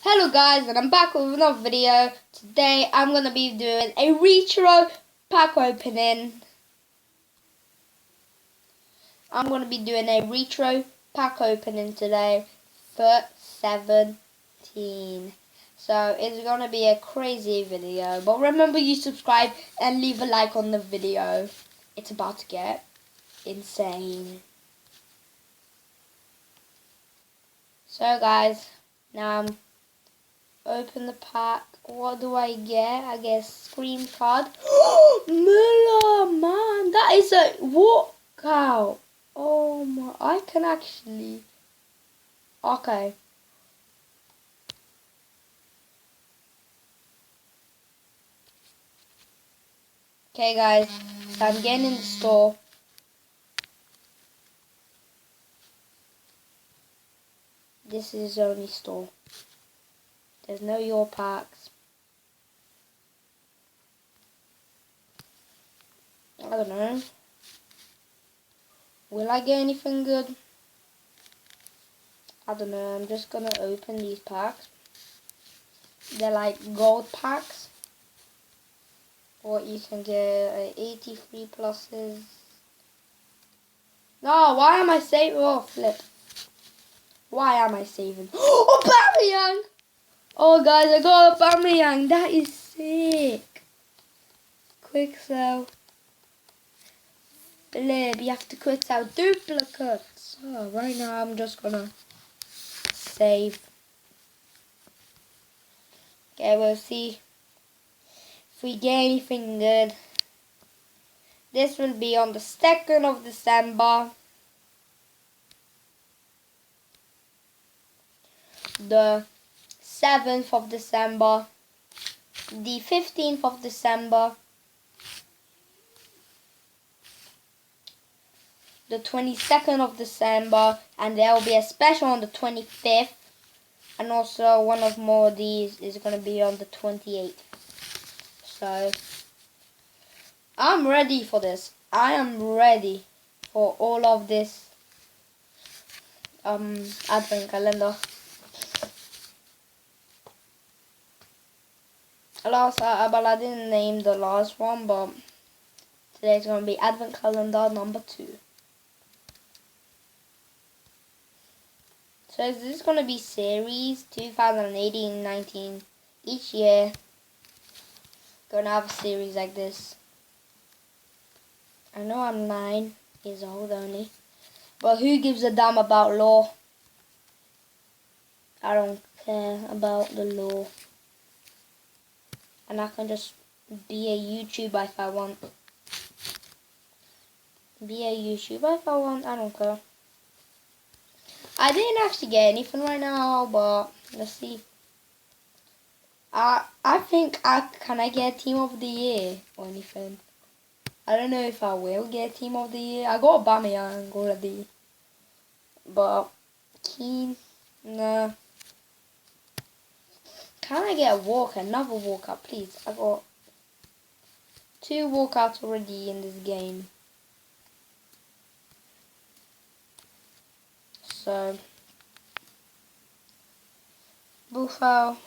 Hello guys, and I'm back with another video. Today I'm going to be doing a retro pack opening. I'm going to be doing a retro pack opening today for 17. So it's going to be a crazy video. But remember, you subscribe and leave a like on the video. It's about to get insane. So guys, now I'm open the pack. What do I get? I get Scream card. Muller, man, that is a walkout. Oh my, I can actually. Okay. Okay, guys. So I'm getting in the store. This is the only store. There's no your packs. I don't know. Will I get anything good? I don't know. I'm just gonna open these packs. They're like gold packs. What you can get 83 pluses. No, why am I saving? Oh, flip. Why am I saving? Oh, Aubameyang! Oh, guys, I got Aubameyang. That is sick. Quick sell. Flip, you have to quick sell duplicates. So, right now, I'm just gonna save. Okay, we'll see if we get anything good. This will be on the 2nd of December. The 7th of December. The 15th of December. The 22nd of December. And there will be a special on the 25th. And also one of more of these is going to be on the 28th. So I'm ready for this. I am ready for all of this advent calendar. But I didn't name the last one, but today's going to be advent calendar number 2. So is this going to be series 2018-19 each year? Going to have a series like this. I know I'm 9 years old only, but who gives a damn about law? I don't care about the law. And I can just be a YouTuber if I want. Be a YouTuber if I want, I don't care. I didn't actually get anything right now, but let's see. I think can I get Team of the Year or anything? I don't know if I will get Team of the Year. I got Aubameyang already, but Keane, nah. Can I get a walk? Another walkout, please? I got 2 walkouts already in this game. So, Buffalo.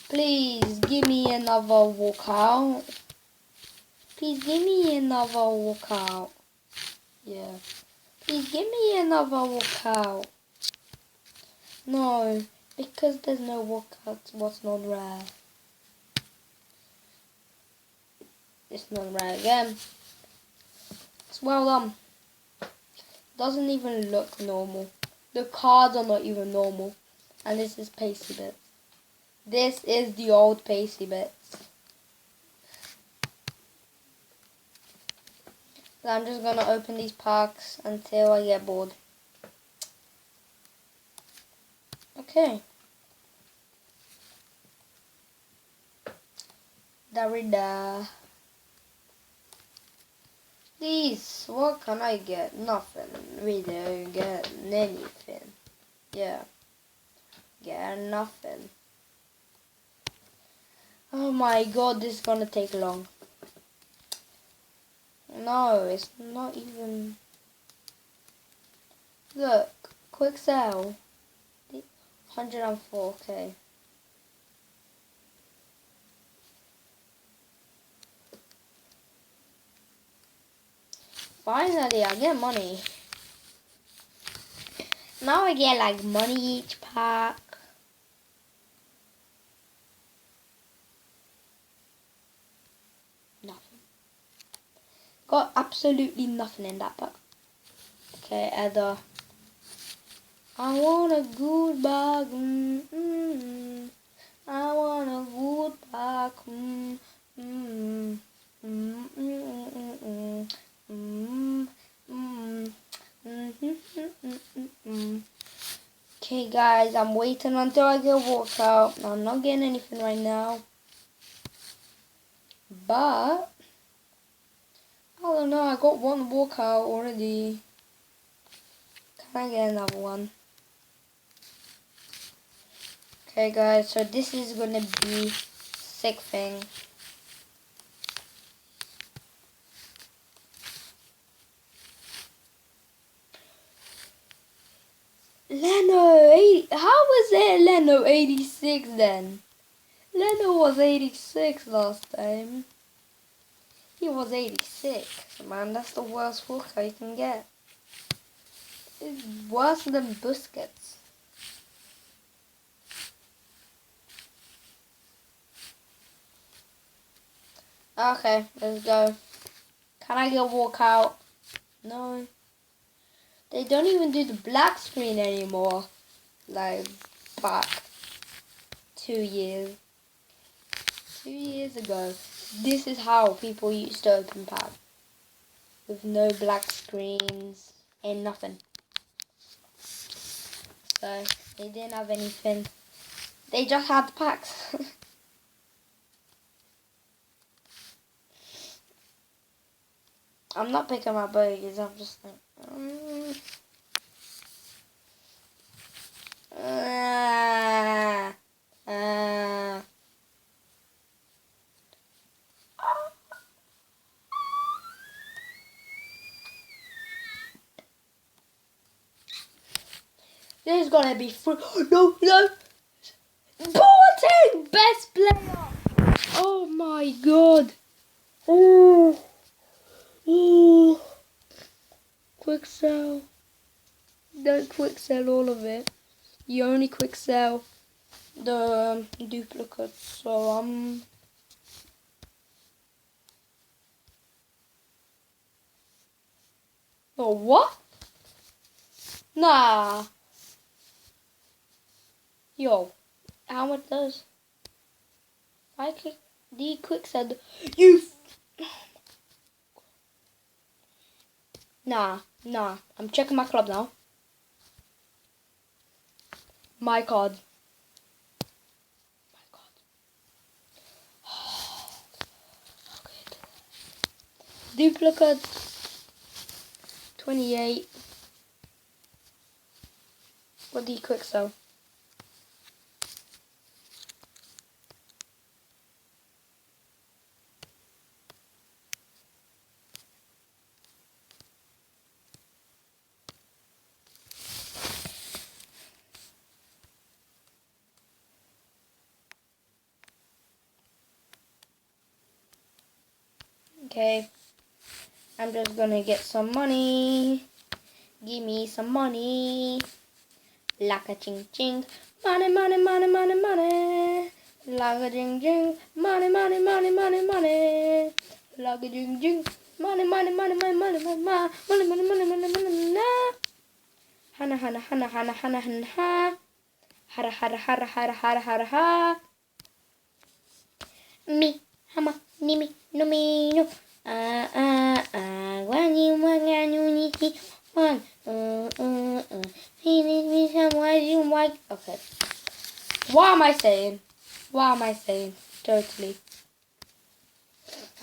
Please give me another walkout. Please give me another walkout. Yeah. Please give me another walkout. No, because there's no walkouts. What's not rare? It's not rare again. It's well done. Doesn't even look normal. The cards are not even normal. And this is Pacey Bits. This is the old Pacey Bits. So I'm just going to open these packs until I get bored. Okay. Darida. Please, what can I get? Nothing. We don't get anything. Yeah. Get nothing. Oh my god, this is gonna take long. No, it's not even. Look, quick sell. 104k. Finally, I get money. Now I get like money each pack. Nothing. Got absolutely nothing in that pack. Okay, Edda. I want a good bag. I want a good bag. Okay, guys, I'm waiting until I get a workout. I'm not getting anything right now. But I don't know, I got one workout already. Can I get another one? Okay guys, so this is gonna be sick thing. Leno, how was it Leno 86 then? Leno was 86 last time. He was 86, man, that's the worst workout you can get. It's worse than Busquets. Okay, let's go. Can I get a walkout? No. They don't even do the black screen anymore. Like, back 2 years. 2 years ago, this is how people used to open pack. With no black screens and nothing. So, they didn't have anything. They just had the packs. I'm not picking my burgers, I'm just like... This is gonna be free. No, no! Boateng! Best player! Oh my god! Oh! Oh! Quick sell. Don't quick sell all of it. You only quick sell the duplicates. So oh, what? Nah. Yo, how much does? I click the quick sell. You. Nah. I'm checking my club now. My card. Duplicate 28. What do you quick sell? Okay. I'm just gonna get some money. Give me some money. Like a ching ching. Money, money, money, money, money. Like a ching ching. Money, money, money, money, money. Like a ching ching. Money, money, money, money, money, money, money, money, money, money, money, money, money. Hana, hana, hana, hana, hana, hana, ha. Hara, hara, hara, hara, hara, hara, ha. Me, hama, ni me, no me, no. When you want you need one. He needs me somewhere you like. Okay. What am I saying? What am I saying? Totally.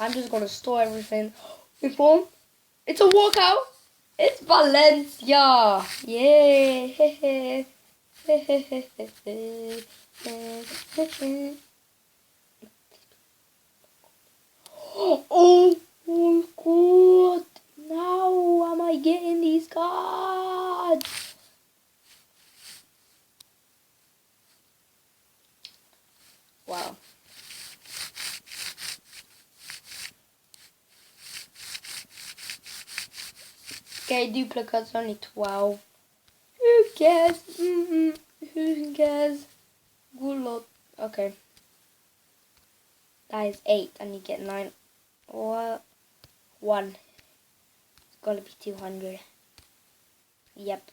I'm just gonna store everything. Inform. It's a walkout. It's Valencia. Yeah. Oh my god. Now am I getting these cards? god. Wow. Okay, duplicates only 12. Who cares? Who cares? Good lord. Okay. That is 8 and you get 9. What? 1. It's gotta be 200. Yep.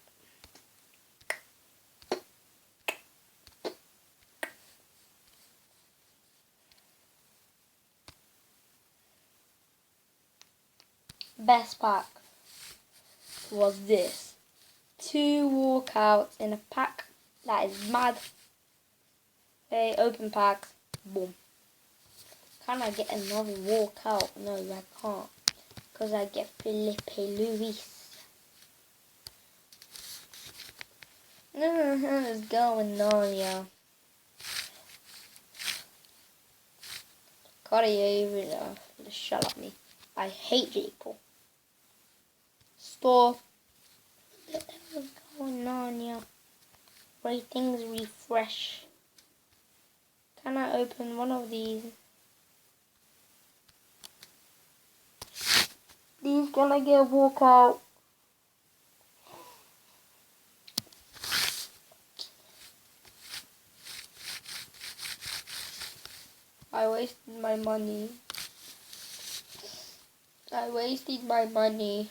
Best pack was this. 2 walkouts in a pack. That is mad. Okay, open packs. Boom. Can I get another walkout? No, I can't. Because I get Felipe Luis. What is going on, yeah? Cartier, shut up me. I hate people. Store. What the hell is going on, yeah? Ratings refresh. Can I open one of these? These gonna get a walkout. I wasted my money. I wasted my money.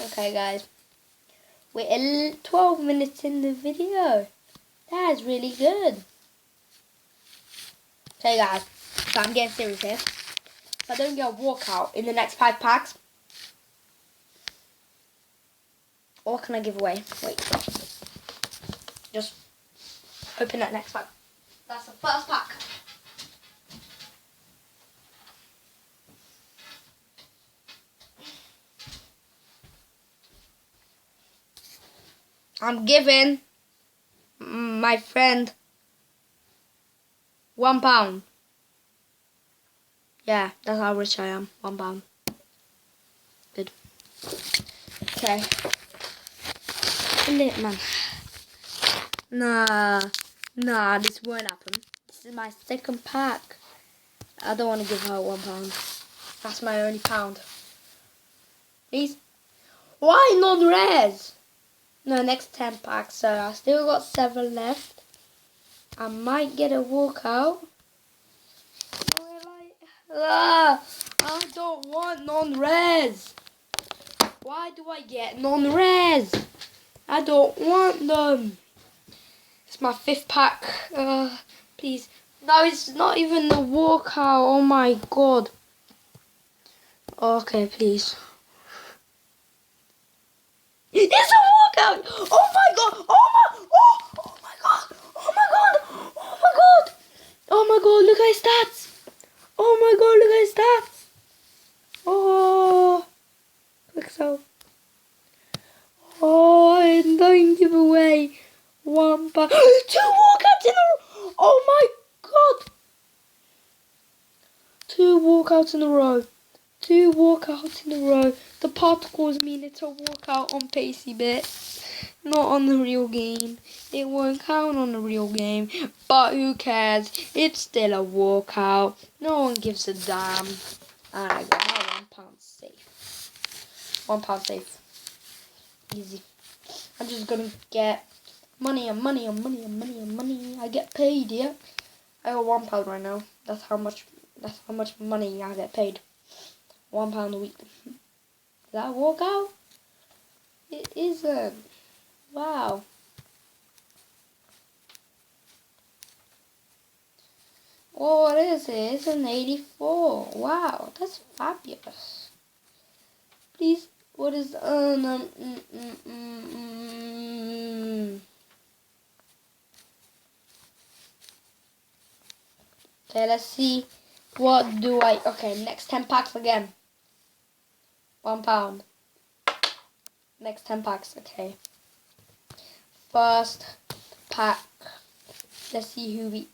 Okay guys, we're 12 minutes in the video. That is really good. Okay guys, so I'm getting serious here. If I don't get a walkout in the next 5 packs, what can I give away? Wait, just open that next pack. That's the first pack. I'm giving my friend £1. Yeah, that's how rich I am. £1. Good. Okay. Lit, man. Nah, this won't happen. This is my second pack. I don't want to give her £1. That's my only pound. Please. Why non-res? No, next 10 packs. So I still got 7 left. I might get a walkout. I don't want non-res. Why do I get non-res? I don't want them. It's my 5th pack. Please. No, it's not even the walkout. Oh my god. Okay, please. It's a walkout. Oh my god. Oh my god. Oh my god. Oh my god. Oh my god. Look at his stats. Oh my god. Look at his stats. Oh. Quick sell. Oh, I don't give away £1. 2 walkouts in a row. Oh my god. 2 walkouts in a row. 2 walkouts in a row. The particles mean it's a walkout on Pacey Bit, not on the real game. It won't count on the real game, but who cares? It's still a walkout. No one gives a damn. And I got my £1 safe. £1 safe. Easy. I'm just gonna get money and money and money and money and money. I get paid, yeah. I got £1 right now. That's how much money I get paid. £1 a week. Is that a walkout? It isn't. Wow. Oh, what is it? It's an 84. Wow, that's fabulous. Please, what is Okay, let's see. What do I... Okay, next 10 packs again. £1. Next 10 packs, okay. first pack. Let's see who we...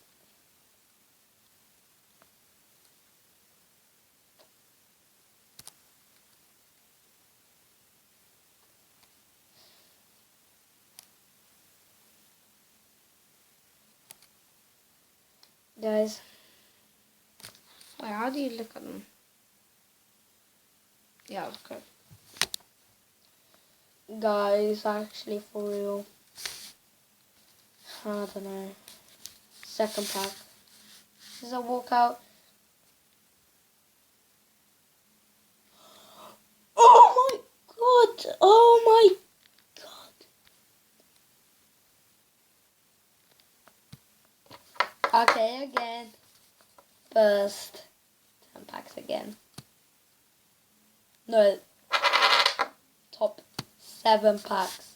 Guys, wait, how do you look at them? Yeah, okay. Guys, actually for real. I don't know. Second pack. This is a walkout. Oh my god! Oh my god! Okay, again. First 10 packs again. No. Top 7 packs.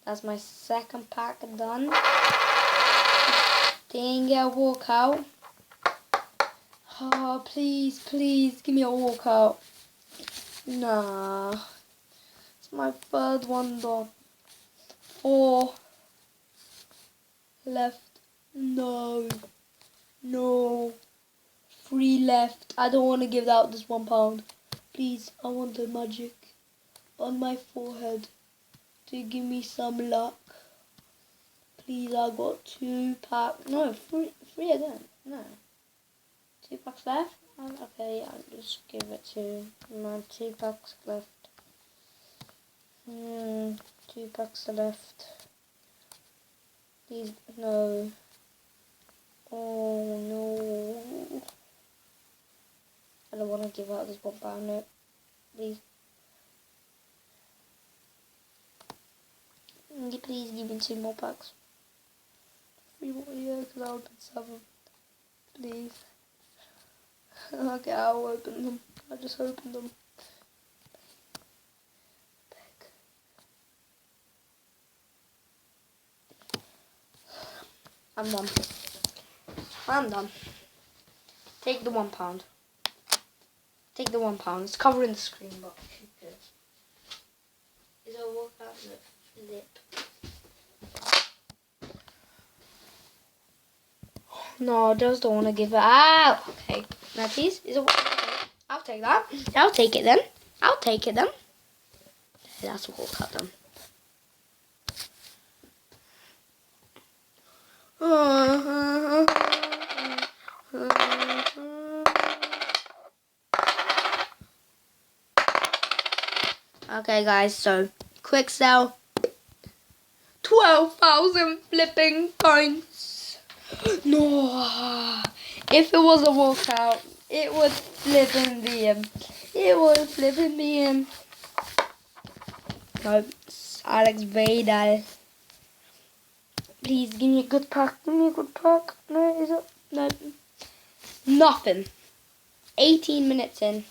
That's my second pack done. Didn't get a walkout. Oh, please, please, give me a walkout. Nah. It's my third one done. 4 left. No. No. 3 left. I don't want to give out this £1. Please, I want the magic on my forehead to give me some luck. Please, I got 2 packs. No, 3 again. No. 2 packs left. Okay, I'll just give it to my 2 packs left. 2 packs left. Please, no. Oh no. I don't want to give out this £1. No. Please. Please give me 2 more packs. 3 more, yeah, because I'll open 7. Please. Okay, I'll open them. I'll just open them. I'm done. I'm done. Take the £1. Take the £1. It's covering the screen, but who cares? Is it a walkout lip? No, I just don't want to give it out. Okay, now please. Is it walkout? I'll take that. I'll take it then. I'll take it then. That's a walkout then. Okay, guys, so quick sell 12,000 flipping coins. No, if it was a walkout, it would flipping be him. It would flipping be him. No, it's Alex Vidal. Please give me a good pack. Give me a good pack. No, is it? No. Nothing. 18 minutes in.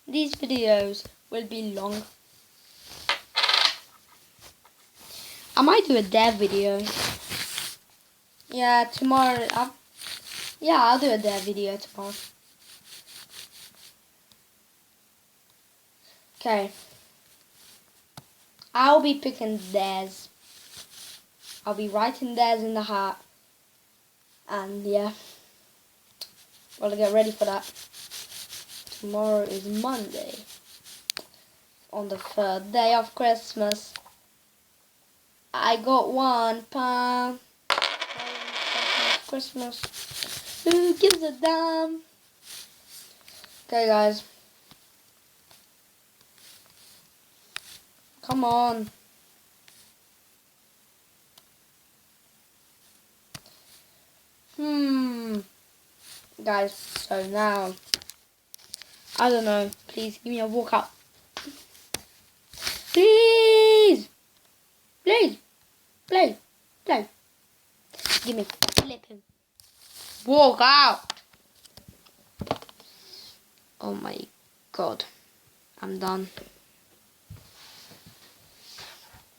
These videos will be long. I might do a dev video. Yeah, tomorrow. I'll do a dev video tomorrow. Okay. I'll be picking theirs. I'll be writing theirs in the hat. And yeah. Gotta get ready for that. Tomorrow is Monday. On the 3rd day of Christmas. I got £1. Christmas. Who gives a damn? Okay, guys. Come on. Guys, so now, I don't know. Please give me a walkout. Please. Please. Please. Please. Give me. Flip him. Walk out. Oh my god. I'm done.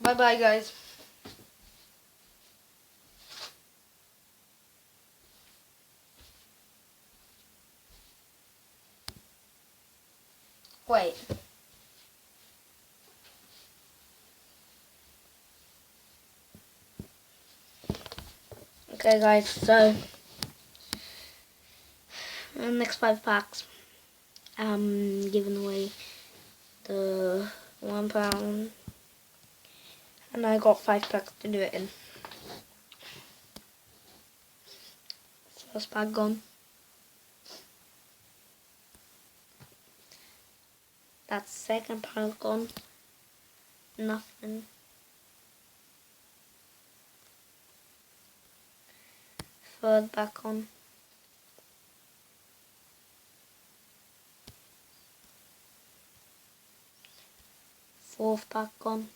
Bye bye, guys. Wait. Okay guys, so in the next 5 packs, I'm giving away the £1 and I got 5 packs to do it in. First pack gone. That's second pack gone. Nothing. Third pack on. Fourth pack on.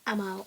I'm out.